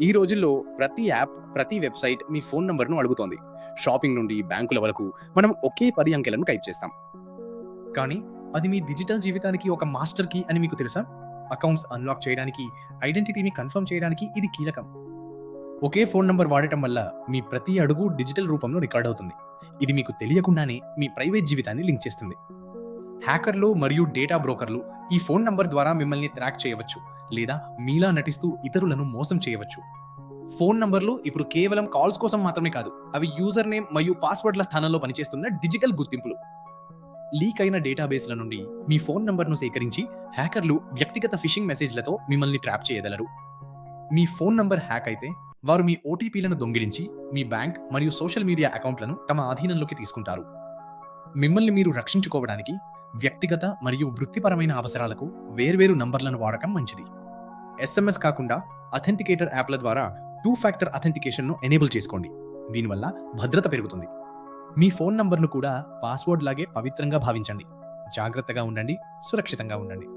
ఈ రోజుల్లో ప్రతి యాప్, ప్రతి వెబ్‌సైట్ మీ ఫోను నంబర్‌ను అడుగుతోంది. షాపింగ్ నుండి బ్యాంకుల వరకు మనం ఒకే 10 అంకెలను టైప్ చేస్తాం. కానీ అది మీ డిజిటల్ జీవితానికి ఒక మాస్టర్ కీ అని మీకు తెలుసా? అకౌంట్స్ అన్‌లాక్ చేయడానికి, ఐడెంటిటీని కన్ఫర్మ్ చేయడానికి ఇది కీలకం. ఒకే ఫోను నంబర్ వాడటం వల్ల మీ ప్రతి అడుగు డిజిటల్ రూపంలో రికార్డ్ అవుతుంది. ఇది మీకు తెలియకుండానే మీ ప్రైవేట్ జీవితాన్ని లింక్ చేస్తుంది. హ్యాకర్లు మరియు డేటా బ్రోకర్లు ఈ ఫోను నంబర్ ద్వారా మిమ్మల్ని ట్రాక్ చేయవచ్చు లేదా మీలా నటిస్తూ ఇతరులను మోసం చేయవచ్చు. ఫోన్ నంబర్లు ఇప్పుడు కేవలం కాల్స్ కోసం మాత్రమే కాదు, అవి యూజర్ నేమ్ మరియు పాస్వర్డ్ల స్థానంలో పనిచేస్తున్న డిజిటల్ గుర్తింపులు. లీక్ అయిన డేటాబేస్ల నుండి మీ ఫోన్ నంబర్ను సేకరించి హ్యాకర్లు వ్యక్తిగత ఫిషింగ్ మెసేజ్లతో మిమ్మల్ని ట్రాప్ చేయగలరు. మీ ఫోన్ నంబర్ హ్యాక్ అయితే వారు మీ ఓటీపీలను దొంగిలించి మీ బ్యాంక్ మరియు సోషల్ మీడియా అకౌంట్లను తమ ఆధీనంలోకి తీసుకుంటారు. మిమ్మల్ని మీరు రక్షించుకోవడానికి వ్యక్తిగత మరియు వృత్తిపరమైన అవసరాలకు వేర్వేరు నంబర్లను వాడటం మంచిది. ఎస్ఎంఎస్ కాకుండా అథెంటికేటర్ యాప్ల ద్వారా 2 ఫ్యాక్టర్ అథెంటికేషన్ను ఎనేబుల్ చేసుకోండి. దీనివల్ల భద్రత పెరుగుతుంది. మీ ఫోన్ నంబర్ను కూడా పాస్వర్డ్ లాగే పవిత్రంగా భావించండి. జాగ్రత్తగా ఉండండి, సురక్షితంగా ఉండండి.